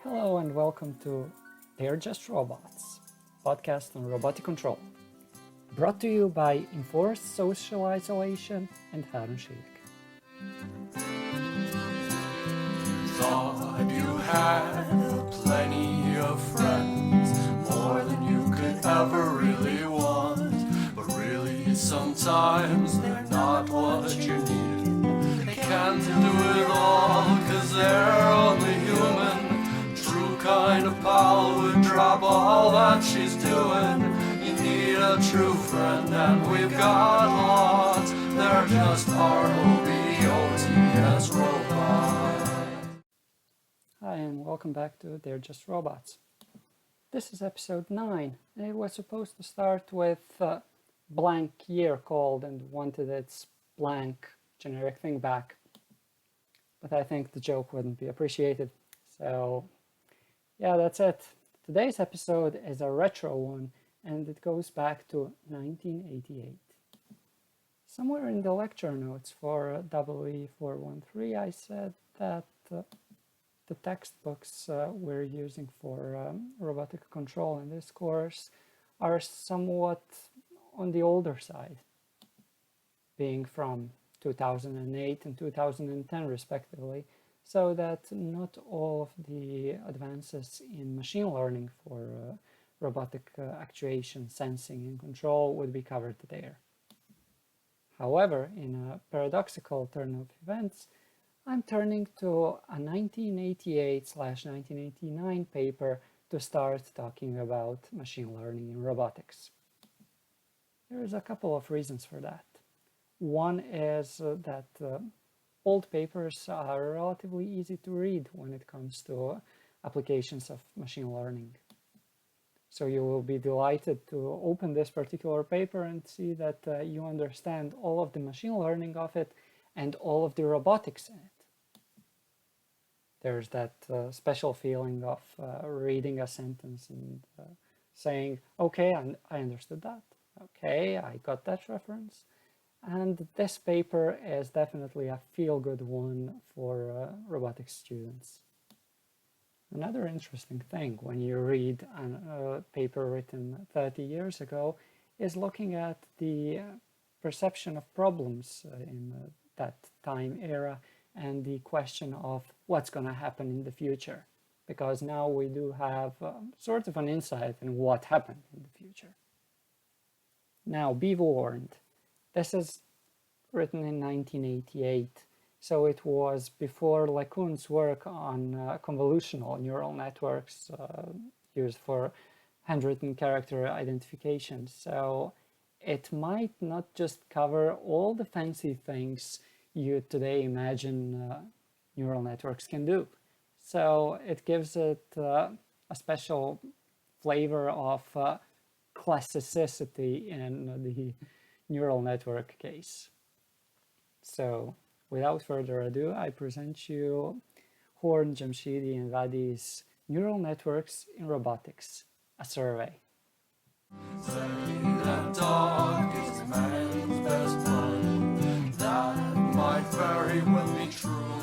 Hello and welcome to They're Just Robots, podcast on robotic control, brought to you by Enforced Social Isolation and Harun Sheikh. Thought you had plenty of friends, more than you could ever really want, but really sometimes they're not what you need. They can't do it all, cause they're only human. True kind of pal would drop all that she's doing. You need a true friend and we've got lots. They're just ROBOTS robots. Hi and welcome back to They're Just Robots. This is episode 9 and it was supposed to start with blank year called and wanted its blank generic thing back. But I think the joke wouldn't be appreciated. So yeah, that's it. Today's episode is a retro one and it goes back to 1988. Somewhere in the lecture notes for WE413 I said that the textbooks we're using for robotic control in this course are somewhat on the older side, being from 2008 and 2010 respectively, so that not all of the advances in machine learning for robotic actuation, sensing and control would be covered there. However, in a paradoxical turn of events, I'm turning to a 1988/1989 paper to start talking about machine learning in robotics. There's a couple of reasons for that. One is that old papers are relatively easy to read when it comes to applications of machine learning. So you will be delighted to open this particular paper and see that you understand all of the machine learning of it and all of the robotics in it. There's that special feeling of reading a sentence and saying, okay, I understood that. Okay, I got that reference. And this paper is definitely a feel-good one for robotics students. Another interesting thing when you read a paper written 30 years ago is looking at the perception of problems in that time era and the question of what's going to happen in the future, because now we do have sort of an insight in what happened in the future. Now, be warned, this is written in 1988, so it was before LeCun's work on convolutional neural networks used for handwritten character identification. So it might not just cover all the fancy things you today imagine neural networks can do. So it gives it a special flavor of classicity in the neural network case. So without further ado, I present you Horn, Jamshidi, and Vadi's Neural Networks in Robotics, a survey. Say that dog is man's best friend. That might very well be true.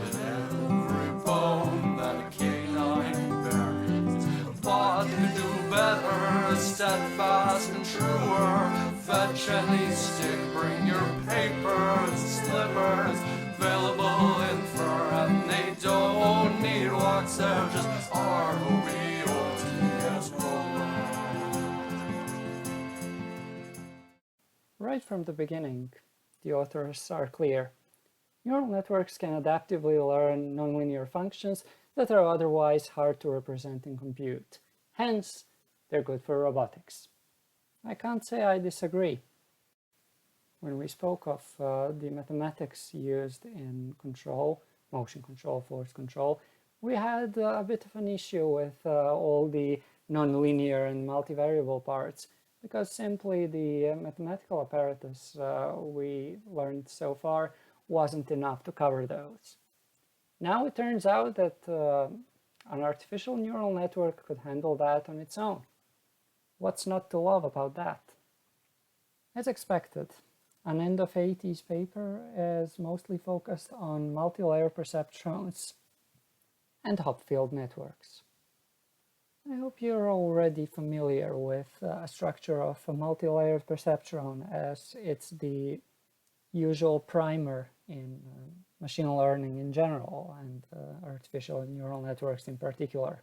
But every bone that a canine buries, a bot could do better, steadfast and truer. Fetch any stick, bring your papers, slippers, available in fur, and they don't need wax, they're just ROBOTS robots. Right from the beginning, the authors are clear. Neural networks can adaptively learn nonlinear functions that are otherwise hard to represent in compute. Hence, they're good for robotics. I can't say I disagree. When we spoke of the mathematics used in control, motion control, force control, we had a bit of an issue with all the nonlinear and multivariable parts, because simply the mathematical apparatus we learned so far wasn't enough to cover those. Now it turns out that an artificial neural network could handle that on its own. What's not to love about that? As expected, an end of 80s paper is mostly focused on multi-layer perceptrons. and Hopfield networks. I hope you're already familiar with the structure of a multi-layered perceptron, as it's the usual primer in machine learning in general and artificial neural networks in particular.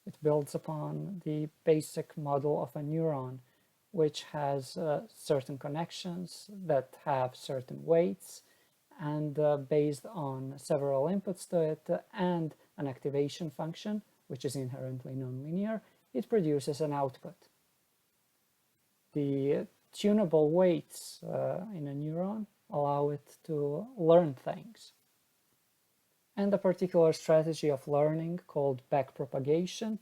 It builds upon the basic model of a neuron, which has certain connections that have certain weights, and based on several inputs to it and an activation function, which is inherently nonlinear, it produces an output. The tunable weights in a neuron allow it to learn things. And a particular strategy of learning called backpropagation,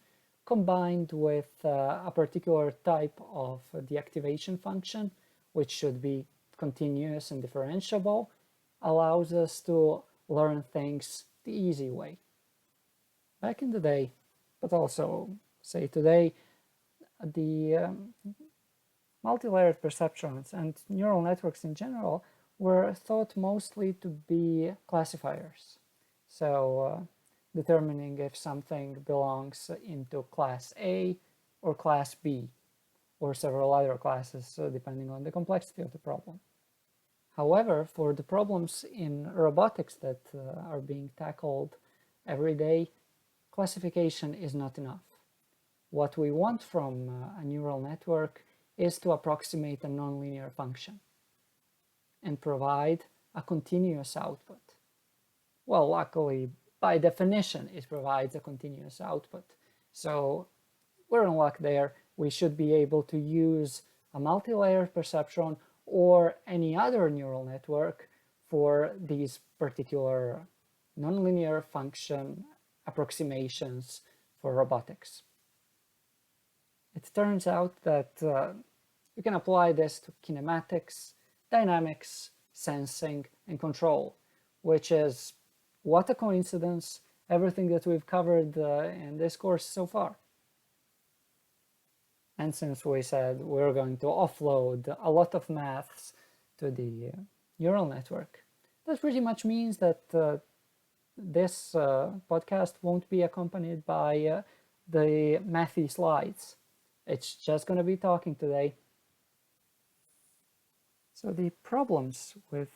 combined with a particular type of deactivation function, which should be continuous and differentiable, allows us to learn things the easy way. Back in the day, but also say today, the multi-layered perceptrons and neural networks in general were thought mostly to be classifiers. So determining if something belongs into class A or class B, or several other classes depending on the complexity of the problem. However, for the problems in robotics that are being tackled every day, classification is not enough. What we want from a neural network is to approximate a nonlinear function and provide a continuous output. Well, luckily, by definition, it provides a continuous output. So we're in luck there. We should be able to use a multi-layered perceptron or any other neural network for these particular nonlinear function approximations for robotics. It turns out that you can apply this to kinematics, dynamics, sensing, and control, which is, what a coincidence, everything that we've covered in this course so far. And since we said we're going to offload a lot of maths to the neural network, that pretty much means that this podcast won't be accompanied by the mathy slides. It's just going to be talking today. So the problems with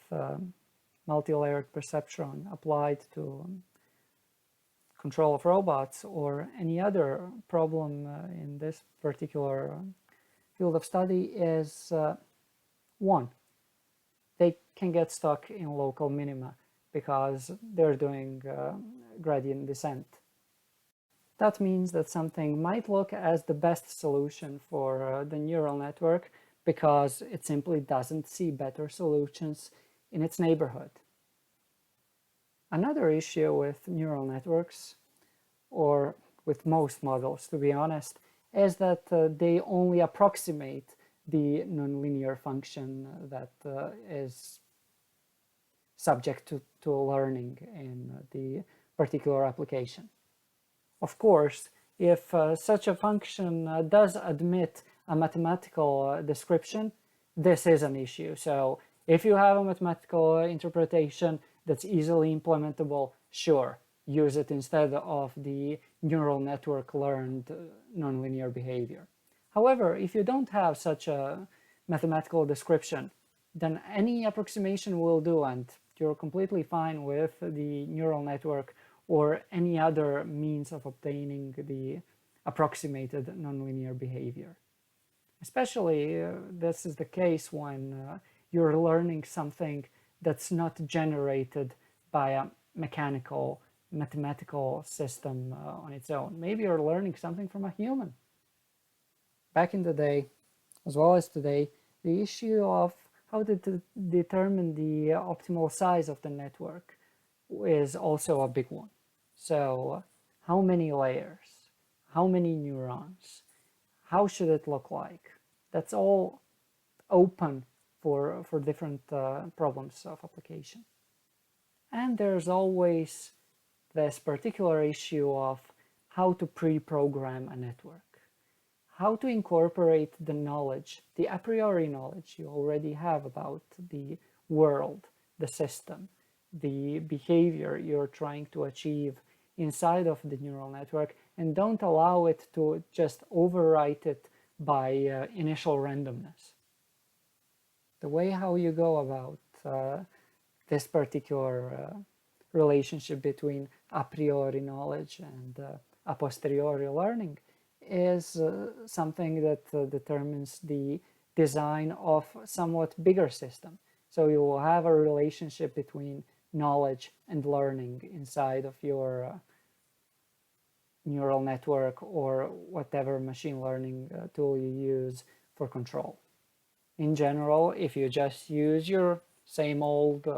multi-layered perceptron applied to control of robots or any other problem in this particular field of study is one, they can get stuck in local minima because they're doing gradient descent. That means that something might look as the best solution for the neural network because it simply doesn't see better solutions in its neighborhood. Another issue with neural networks, or with most models to be honest, is that they only approximate the nonlinear function that is subject to learning in the particular application. Of course, if such a function does admit a mathematical description, this is an issue. So if you have a mathematical interpretation that's easily implementable, sure, use it instead of the neural network learned nonlinear behavior. However, if you don't have such a mathematical description, then any approximation will do, and you're completely fine with the neural network or any other means of obtaining the approximated nonlinear behavior. Especially this is the case when you're learning something that's not generated by a mechanical, mathematical system on its own. Maybe you're learning something from a human. Back in the day, as well as today, the issue of how to determine the optimal size of the network is also a big one. So how many layers? How many neurons? How should it look like? That's all open for different problems of application. And there's always this particular issue of how to pre-program a network. How to incorporate the knowledge, the a priori knowledge you already have about the world, the system, the behavior you're trying to achieve inside of the neural network and don't allow it to just overwrite it by initial randomness. The way how you go about this particular relationship between a priori knowledge and a posteriori learning is something that determines the design of somewhat bigger system. So you will have a relationship between knowledge and learning inside of your neural network or whatever machine learning tool you use for control. In general, if you just use your same old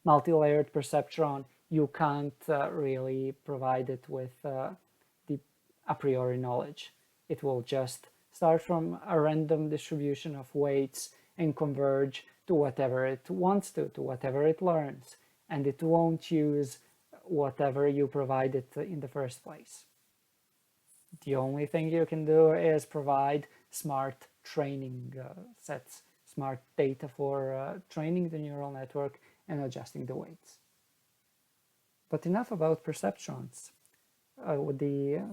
multi-layered perceptron, you can't really provide it with the a priori knowledge. It will just start from a random distribution of weights and converge to whatever it wants to whatever it learns, and it won't use whatever you provided in the first place. The only thing you can do is provide smart training sets, smart data for training the neural network and adjusting the weights. But enough about perceptrons. The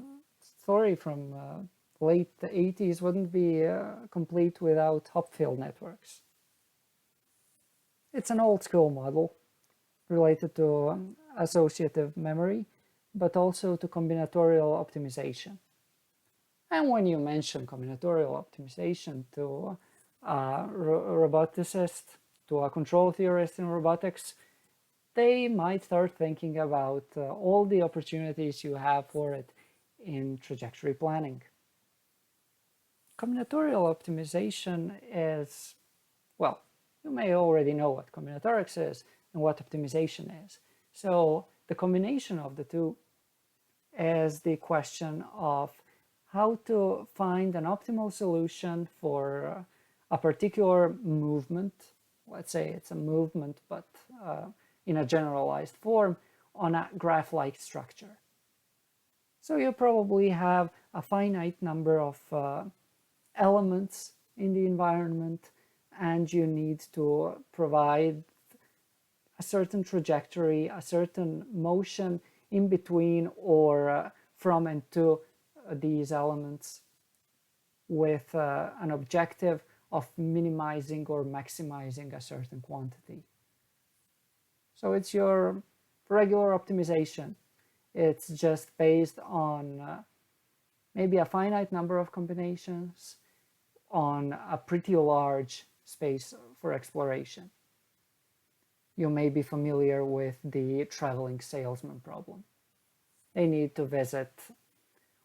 story from late 80s wouldn't be complete without Hopfield networks. It's an old school model related to associative memory, but also to combinatorial optimization. And when you mention combinatorial optimization to a roboticist, to a control theorist in robotics, they might start thinking about all the opportunities you have for it in trajectory planning. Combinatorial optimization is, well, you may already know what combinatorics is and what optimization is. So the combination of the two is the question of how to find an optimal solution for a particular movement. Let's say it's a movement, but in a generalized form on a graph-like structure. So you probably have a finite number of elements in the environment, and you need to provide a certain trajectory, a certain motion in between or from and to these elements with an objective of minimizing or maximizing a certain quantity. So it's your regular optimization. It's just based on maybe a finite number of combinations on a pretty large space for exploration. You may be familiar with the traveling salesman problem. They need to visit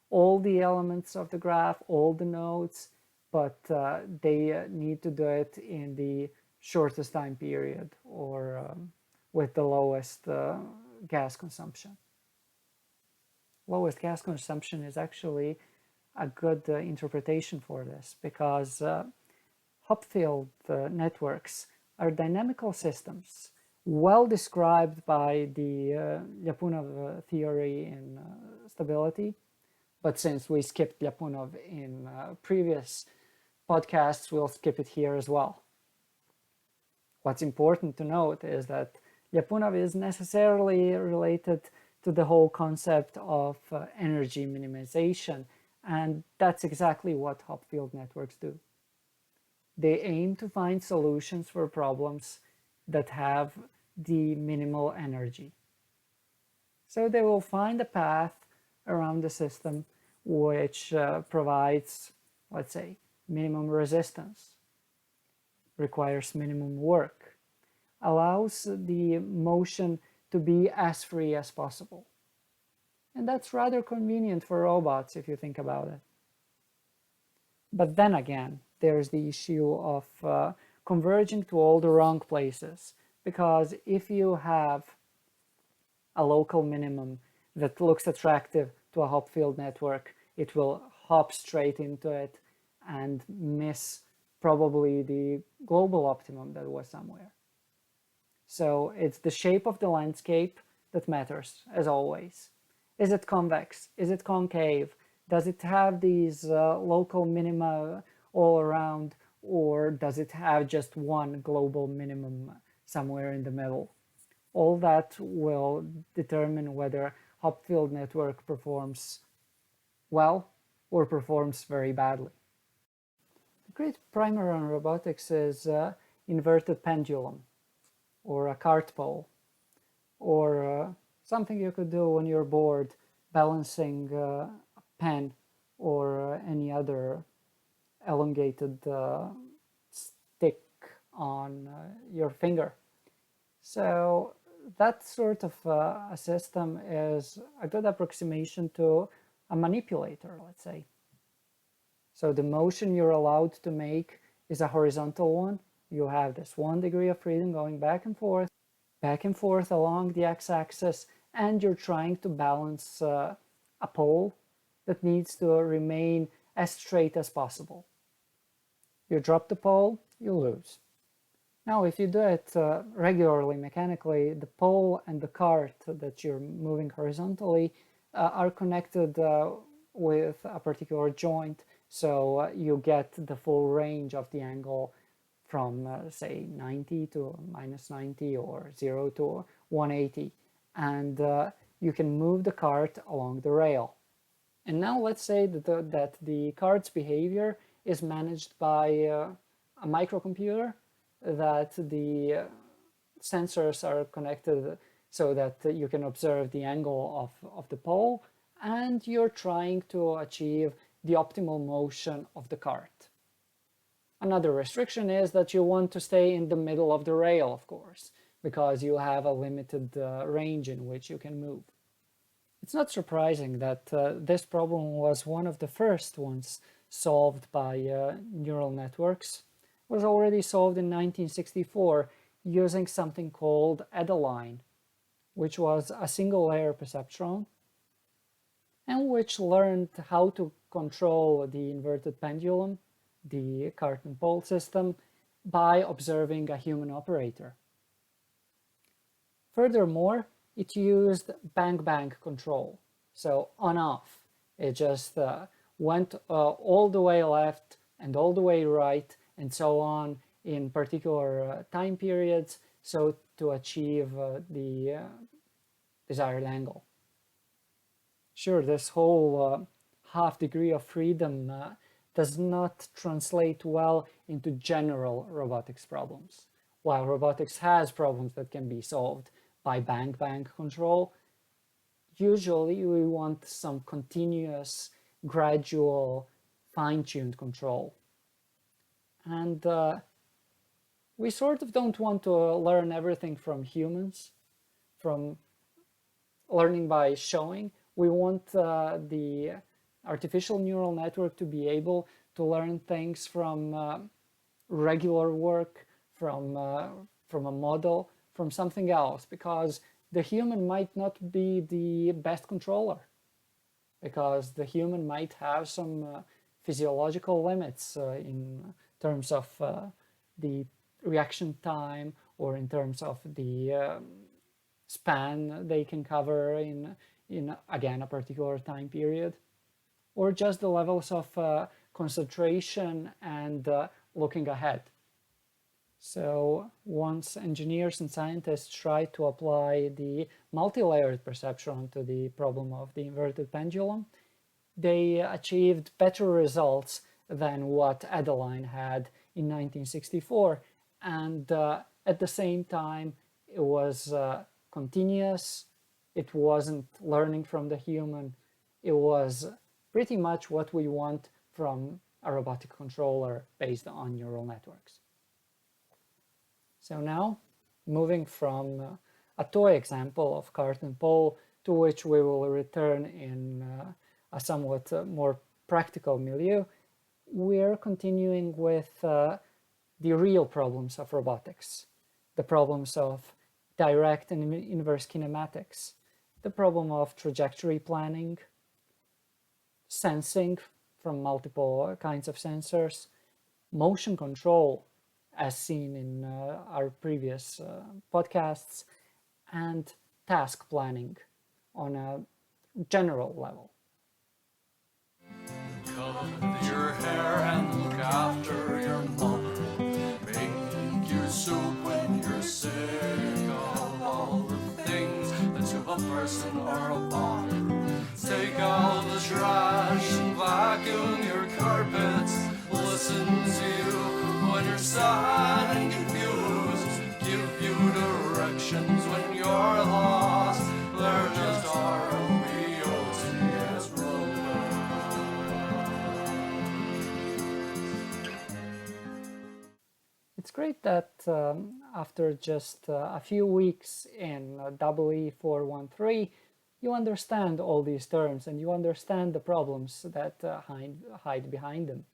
all the elements of the graph, all the nodes, but they need to do it in the shortest time period or with the lowest gas consumption. Lowest gas consumption is actually a good interpretation for this because Hopfield networks are dynamical systems well described by the Lyapunov theory in stability. But since we skipped Lyapunov in previous podcasts, we'll skip it here as well. What's important to note is that Lyapunov is necessarily related to the whole concept of energy minimization, and that's exactly what Hopfield networks do. They aim to find solutions for problems that have the minimal energy. So they will find a path around the system which provides, let's say, minimum resistance, requires minimum work, allows the motion to be as free as possible. And that's rather convenient for robots if you think about it. But then again, there's the issue of converging to all the wrong places, because if you have a local minimum that looks attractive to a Hopfield network, it will hop straight into it and miss probably the global optimum that was somewhere. So it's the shape of the landscape that matters, as always. Is it convex? Is it concave? Does it have these local minima all around, or does it have just one global minimum somewhere in the middle? All that will determine whether Hopfield network performs well or performs very badly. The great primer on robotics is inverted pendulum, or a cart pole, or something you could do when you're bored, balancing a pen or any other elongated stick on your finger. So that sort of a system is a good approximation to a manipulator, let's say. So the motion you're allowed to make is a horizontal one. You have this 1 degree of freedom going back and forth along the x-axis, and you're trying to balance a pole that needs to remain as straight as possible. You drop the pole, you lose. Now, if you do it regularly, mechanically, the pole and the cart that you're moving horizontally are connected with a particular joint, so you get the full range of the angle from, say, 90 to minus 90 or 0 to 180, and you can move the cart along the rail. And now let's say that the cart's behavior is managed by a microcomputer, that the sensors are connected so that you can observe the angle of the pole, and you're trying to achieve the optimal motion of the cart. Another restriction is that you want to stay in the middle of the rail, of course, because you have a limited range in which you can move. It's not surprising that this problem was one of the first ones solved by neural networks. It was already solved in 1964 using something called Adeline, which was a single layer perceptron, and which learned how to control the inverted pendulum, the cart and pole system, by observing a human operator. Furthermore, it used bang-bang control, so on-off. It just went all the way left and all the way right and so on in particular time periods, so to achieve the desired angle. Sure, this whole half degree of freedom does not translate well into general robotics problems. While robotics has problems that can be solved by bang-bang control, usually we want some continuous, gradual, fine-tuned control. And we sort of don't want to learn everything from humans, from learning by showing. We want the artificial neural network to be able to learn things from regular work, from a model, from something else, because the human might not be the best controller, because the human might have some physiological limits in terms of the reaction time, or in terms of the span they can cover in again a particular time period, or just the levels of concentration and looking ahead. So once engineers and scientists tried to apply the multi-layered perceptron to the problem of the inverted pendulum, they achieved better results than what Adeline had in 1964, and at the same time it was continuous. It wasn't learning from the human. It was pretty much what we want from a robotic controller based on neural networks. So now, moving from a toy example of cart and pole, to which we will return in a somewhat more practical milieu, we're continuing with the real problems of robotics, the problems of direct and inverse kinematics, the problem of trajectory planning, sensing from multiple kinds of sensors, motion control, as seen in our previous podcasts, and task planning on a general level. Cut your hair and look after your mother. Make your soup when you're sick of all the things that you've person or a bot. Take out the trash and vacuum your carpets. Listen to you when you're sad and confused. Give you directions when you're lost. They're just ROBOTs robots. It's great that after just a few weeks in EE413, you understand all these terms and you understand the problems that hide behind them.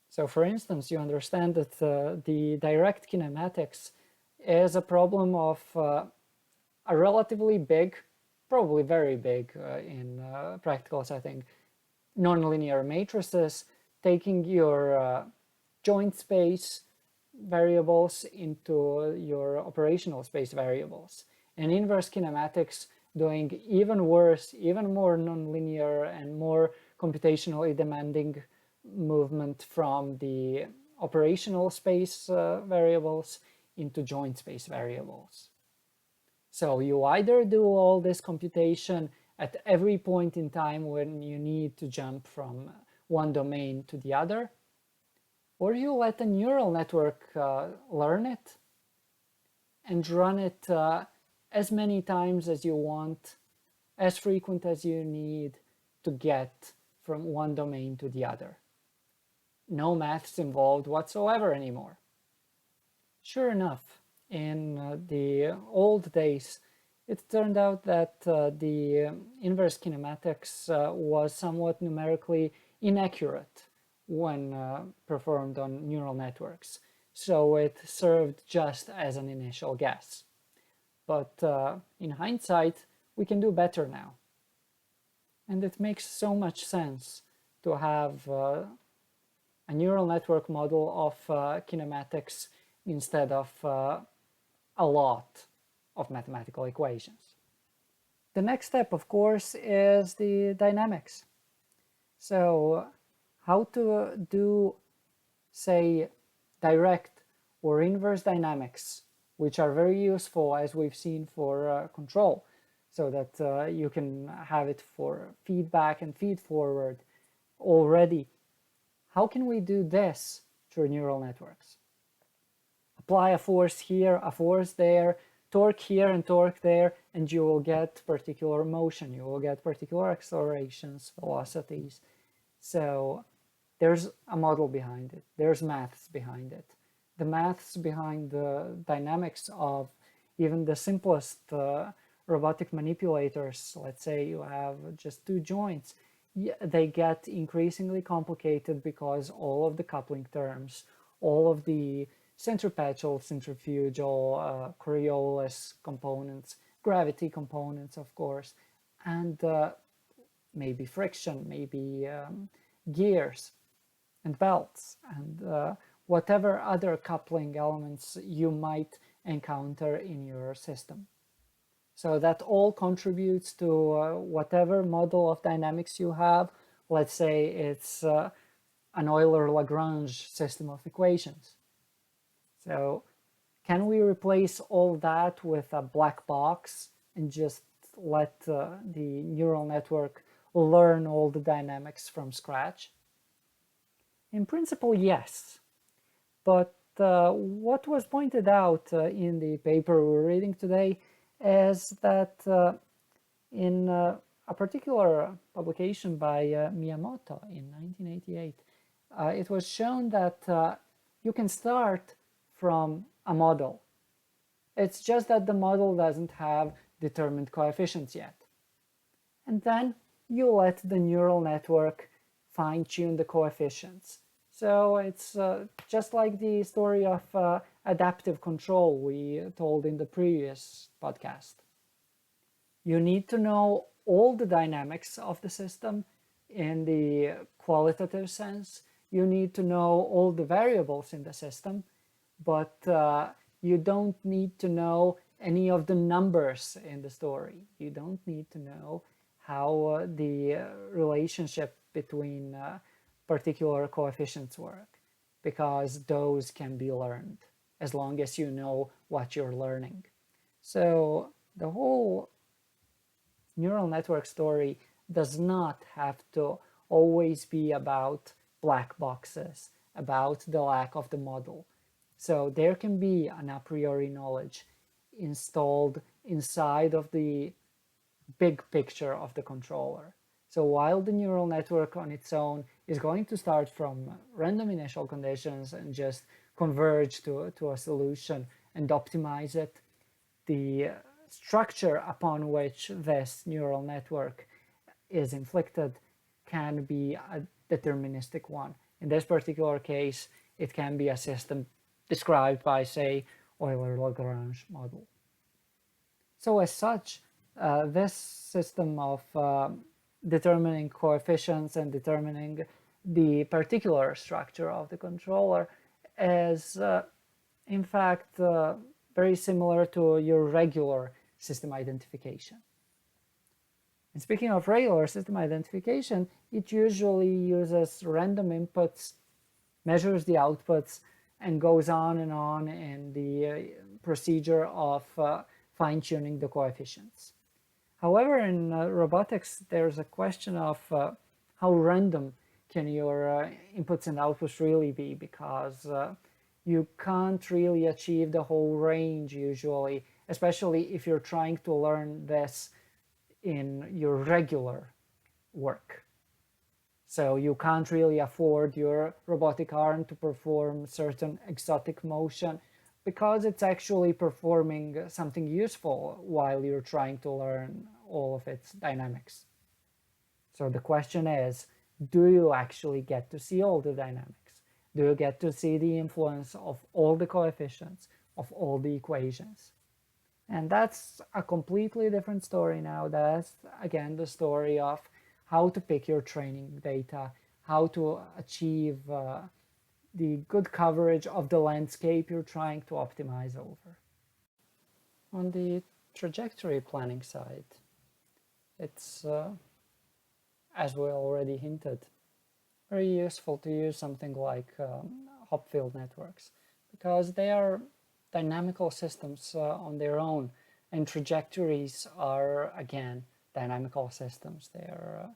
So for instance, you understand that the direct kinematics is a problem of a relatively big, probably very big in practical setting, nonlinear matrices, taking your joint space variables into your operational space variables. And inverse kinematics doing even worse, even more nonlinear and more computationally demanding movement from the operational space variables into joint space variables. So you either do all this computation at every point in time when you need to jump from one domain to the other, or you let a neural network learn it and run it as many times as you want, as frequent as you need to get from one domain to the other. No maths involved whatsoever anymore. Sure enough, in the old days, it turned out that the inverse kinematics was somewhat numerically inaccurate when performed on neural networks. So it served just as an initial guess. But in hindsight, we can do better now. And it makes so much sense to have a neural network model of kinematics instead of a lot of mathematical equations. The next step, of course, is the dynamics. So how to do, say, direct or inverse dynamics, which are very useful, as we've seen, for control, so that you can have it for feedback and feed forward already. How can we do this through neural networks? Apply a force here, a force there, torque here and torque there, and you will get particular motion. You will get particular accelerations, velocities. So there's a model behind it. There's maths behind it. The maths behind the dynamics of even the simplest robotic manipulators, let's say you have just two joints, they get increasingly complicated because all of the coupling terms, all of the centripetal, centrifugal, Coriolis components, gravity components, of course, and maybe friction, maybe gears and belts, and whatever other coupling elements you might encounter in your system. So that all contributes to whatever model of dynamics you have. Let's say it's an Euler-Lagrange system of equations. So can we replace all that with a black box and just let the neural network learn all the dynamics from scratch? In principle, yes. But what was pointed out in the paper we're reading today is that in a particular publication by Miyamoto in 1988, it was shown that you can start from a model. It's just that the model doesn't have determined coefficients yet. And then you let the neural network fine-tune the coefficients. So it's just like the story of adaptive control we told in the previous podcast. You need to know all the dynamics of the system in the qualitative sense. You need to know all the variables in the system, but you don't need to know any of the numbers in the story. You don't need to know how the relationship between particular coefficients work, because those can be learned as long as you know what you're learning. So the whole neural network story does not have to always be about black boxes, about the lack of the model. So there can be an a priori knowledge installed inside of the big picture of the controller. So while the neural network on its own is going to start from random initial conditions and just converge to a solution and optimize it, the structure upon which this neural network is inflicted can be a deterministic one. In this particular case, it can be a system described by, say, Euler-Lagrange model. So as such, this system of determining coefficients and determining the particular structure of the controller is, in fact, very similar to your regular system identification. And speaking of regular system identification, it usually uses random inputs, measures the outputs, and goes on and on in the procedure of fine-tuning the coefficients. However, in robotics, there's a question of how random can your inputs and outputs really be, because you can't really achieve the whole range usually, especially if you're trying to learn this in your regular work. So you can't really afford your robotic arm to perform certain exotic motion because it's actually performing something useful while you're trying to learn all of its dynamics. So the question is, do you actually get to see all the dynamics? Do you get to see the influence of all the coefficients, of all the equations? And that's a completely different story now. That's, again, the story of how to pick your training data, how to achieve the good coverage of the landscape you're trying to optimize over. On the trajectory planning side, it's, as we already hinted, very useful to use something like Hopfield networks, because they are dynamical systems on their own, and trajectories are, again, dynamical systems. They're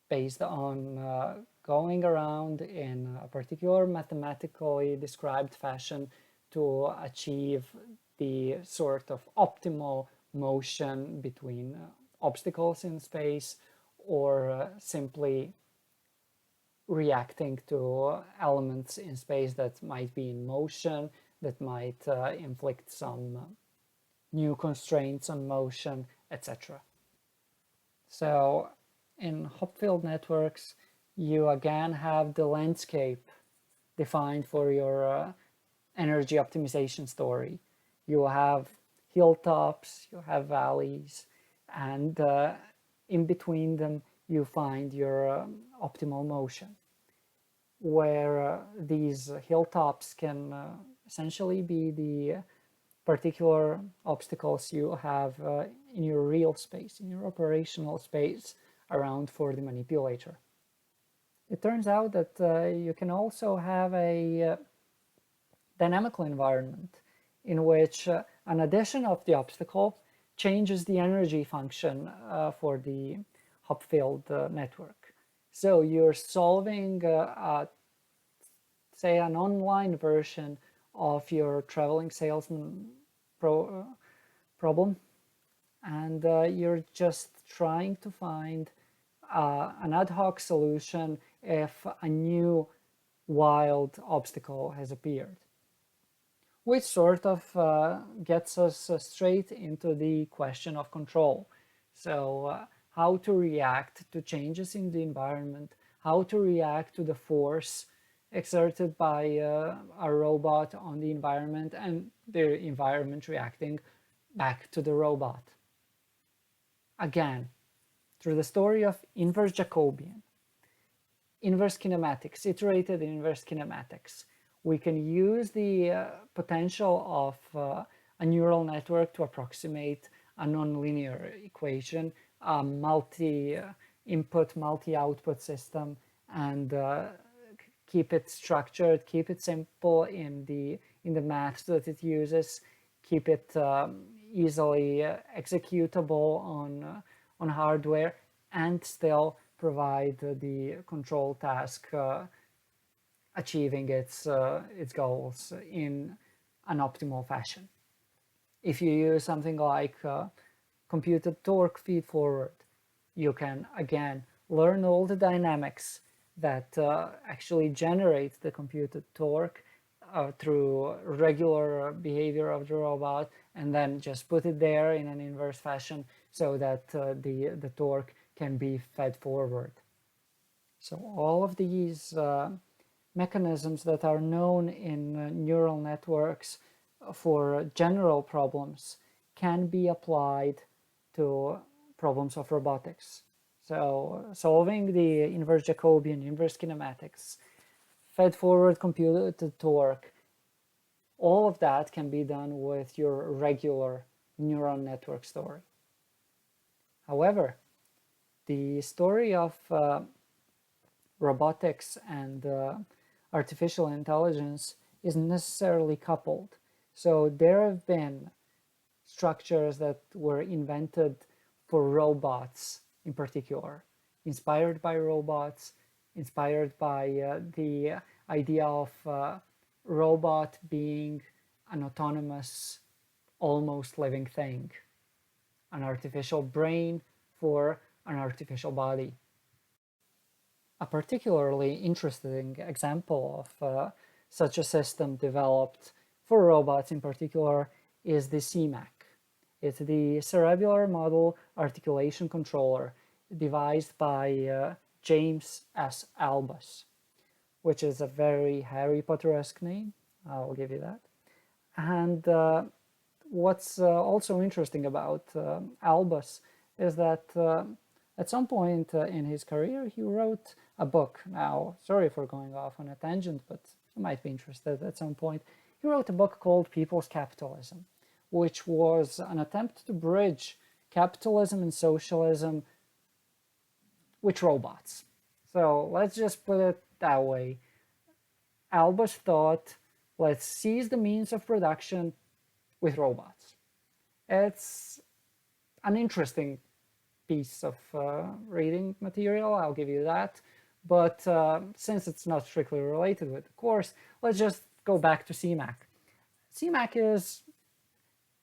based on going around in a particular mathematically described fashion to achieve the sort of optimal motion between obstacles in space, or simply reacting to elements in space that might be in motion, that might inflict some new constraints on motion, etc. So in Hopfield networks, you again have the landscape defined for your energy optimization story. You have hilltops, you have valleys, and in between them you find your optimal motion, where these hilltops can essentially be the particular obstacles you have in your real space, in your operational space around for the manipulator. It turns out that you can also have a dynamical environment in which an addition of the obstacle changes the energy function for the Hopfield network. So you're solving, say, an online version of your traveling salesman problem, and you're just trying to find an ad hoc solution if a new wild obstacle has appeared, which sort of gets us straight into the question of control. So how to react to changes in the environment, how to react to the force exerted by a robot on the environment, and the environment reacting back to the robot. Again, through the story of inverse Jacobian, inverse kinematics, iterated inverse kinematics, we can use the potential of a neural network to approximate a nonlinear equation, a multi-input, multi-output system, and keep it structured, keep it simple in the math that it uses, keep it easily executable on hardware and still provide the control task achieving its goals in an optimal fashion. If you use something like computed torque feed forward, you can again learn all the dynamics that actually generate the computed torque through regular behavior of the robot, and then just put it there in an inverse fashion so that the torque can be fed forward. So all of these mechanisms that are known in neural networks for general problems can be applied to problems of robotics. So solving the inverse Jacobian, inverse kinematics, fed forward computed torque, all of that can be done with your regular neural network story. However, the story of robotics and artificial intelligence isn't necessarily coupled. So there have been structures that were invented for robots in particular, inspired by robots, inspired by the idea of robot being an autonomous, almost living thing, an artificial brain for an artificial body. A particularly interesting example of such a system developed for robots in particular is the CMAC. It's the Cerebellar Model Articulation Controller devised by James S. Albus, which is a very Harry Potter-esque name, I'll give you that. And what's also interesting about Albus is that at some point in his career, he wrote a book. Now, sorry for going off on a tangent, but you might be interested at some point. He wrote a book called People's Capitalism, which was an attempt to bridge capitalism and socialism with robots. So let's just put it that way. Albus thought, let's seize the means of production with robots. It's an interesting piece of reading material, I'll give you that. But since it's not strictly related with the course, let's just go back to CMAC. CMAC is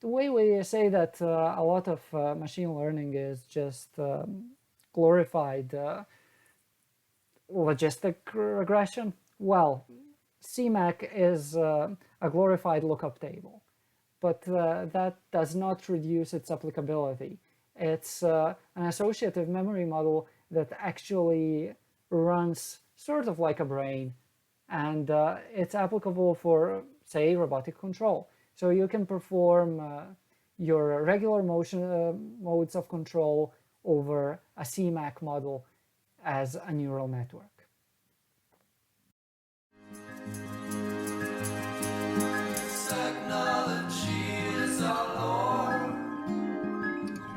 the way we say that a lot of machine learning is just glorified logistic regression. Well, CMAC is a glorified lookup table, but that does not reduce its applicability. It's an associative memory model that actually runs sort of like a brain, and it's applicable for, say, robotic control. So you can perform your regular motion modes of control over a CMAC model as a neural network. Technology is our Lord,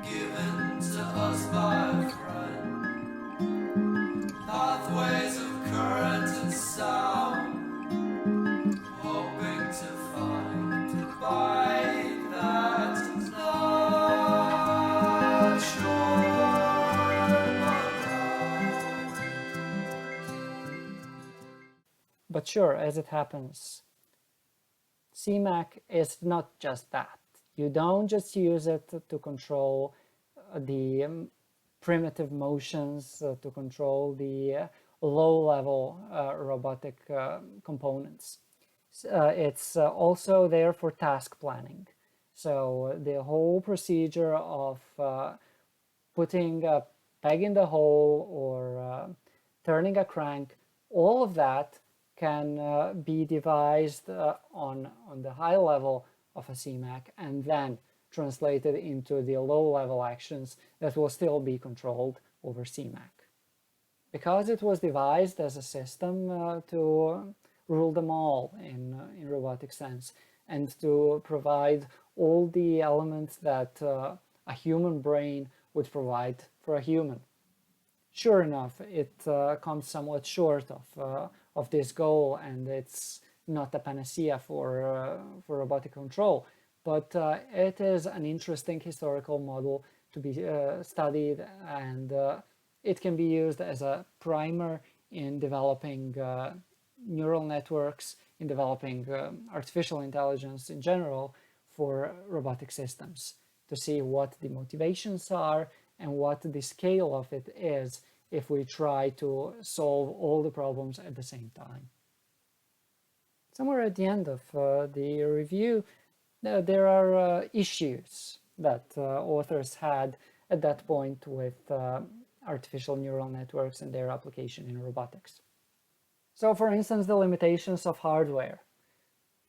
given to us by a friend. Pathways of current and sound, hoping to find a bite that's not sure But sure, as it happens, CMAC is not just that. You don't just use it to control the primitive motions, to control the low-level robotic components. It's also there for task planning. So the whole procedure of putting a peg in the hole or turning a crank, all of that can be devised on the high level of a CMAC and then translated into the low-level actions that will still be controlled over CMAC. Because it was devised as a system to rule them all in robotic sense, and to provide all the elements that a human brain would provide for a human. Sure enough, it comes somewhat short of this goal, and it's not a panacea for robotic control. but it is an interesting historical model to be studied, and it can be used as a primer in developing neural networks, in developing artificial intelligence in general for robotic systems, to see what the motivations are and what the scale of it is if we try to solve all the problems at the same time. Somewhere at the end of the review, there are issues that authors had at that point with artificial neural networks and their application in robotics. So, for instance, the limitations of hardware.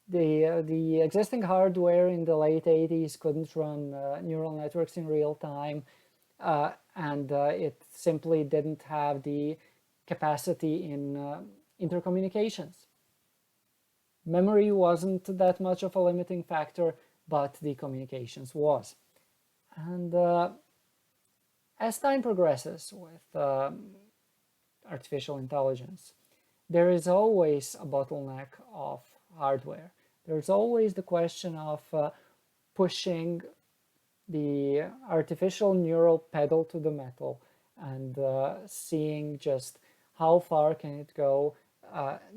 The existing hardware in the late 80s couldn't run neural networks in real time, and it simply didn't have the capacity in intercommunications. Memory wasn't that much of a limiting factor, but the communications was. And as time progresses with artificial intelligence, there is always a bottleneck of hardware. There's always the question of pushing the artificial neural pedal to the metal and seeing just how far can it go,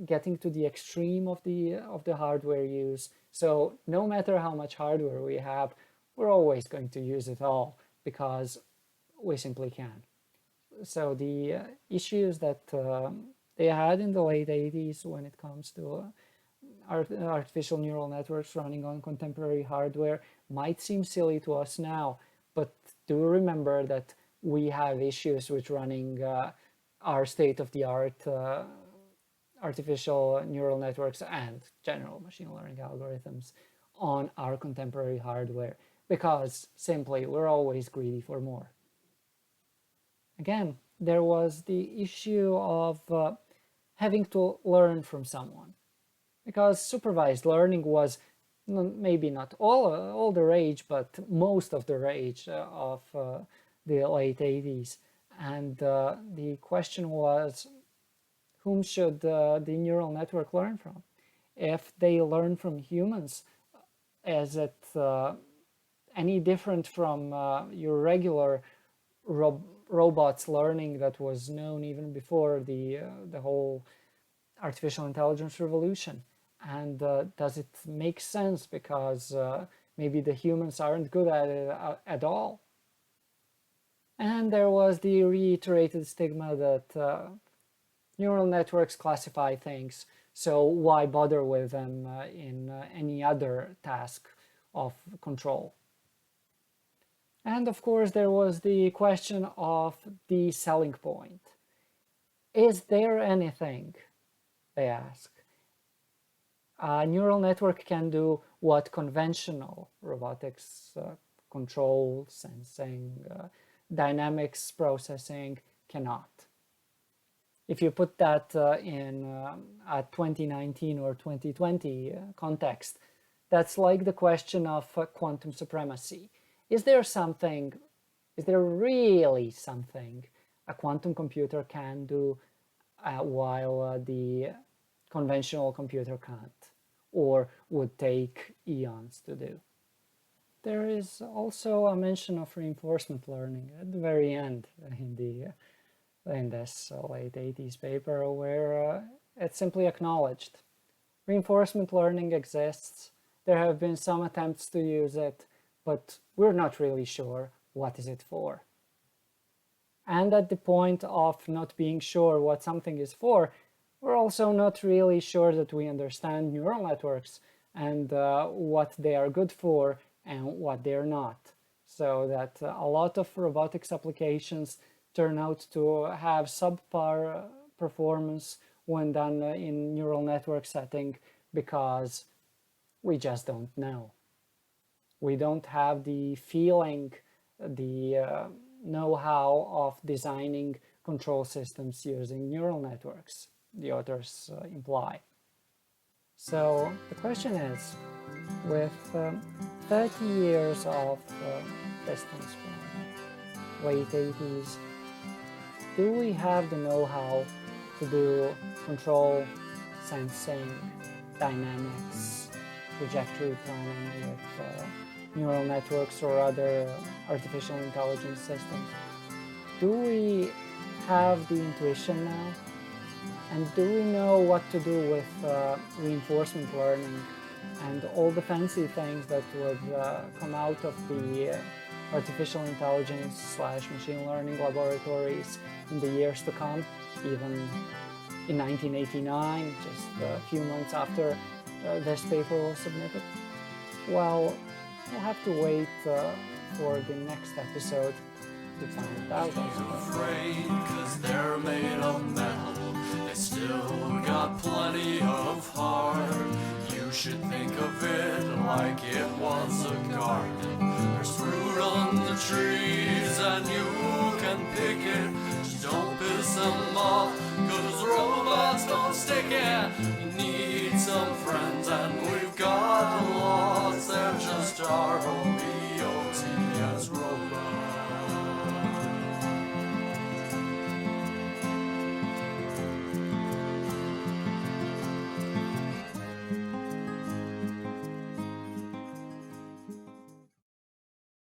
getting to the extreme of the hardware use. So no matter how much hardware we have, we're always going to use it all because we simply can. So the issues that they had in the late 80s when it comes to artificial neural networks running on contemporary hardware might seem silly to us now, but do remember that we have issues with running our state-of-the-art artificial neural networks and general machine learning algorithms on our contemporary hardware, because simply we're always greedy for more. Again, there was the issue of having to learn from someone, because supervised learning was maybe not all the rage, but most of the rage of the late 80s. And the question was, whom should the neural network learn from? If they learn from humans, is it any different from your regular robots learning that was known even before the whole artificial intelligence revolution? And does it make sense because maybe the humans aren't good at it at all? And there was the reiterated stigma that neural networks classify things, so why bother with them in any other task of control? And of course, there was the question of the selling point. Is there anything, they ask, a neural network can do what conventional robotics, control, sensing, dynamics processing cannot? If you put that in a 2019 or 2020 context, that's like the question of quantum supremacy. Is there really something a quantum computer can do while the conventional computer can't, or would take eons to do? There is also a mention of reinforcement learning at the very end in this late 80s paper, where it's simply acknowledged. Reinforcement learning exists. There have been some attempts to use it, but we're not really sure what is it for. And at the point of not being sure what something is for, we're also not really sure that we understand neural networks and what they are good for and what they're not. So that a lot of robotics applications turn out to have subpar performance when done in neural network setting because we just don't know. We don't have the feeling, the know-how of designing control systems using neural networks, the authors imply. So the question is, with 30 years of distance from late 80s, do we have the know-how to do control, sensing, dynamics, trajectory planning with neural networks or other artificial intelligence systems. Do we have the intuition now? And do we know what to do with reinforcement learning and all the fancy things that would come out of the artificial intelligence / machine learning laboratories in the years to come, even in 1989, just a few months after this paper was submitted? Well, we'll have to wait for the next episode to find it out. Afraid 'cause they're made of metal, they still got plenty of heart. You should think of it like it was a garden. There's fruit on the trees and you can pick it. Just don't piss them off.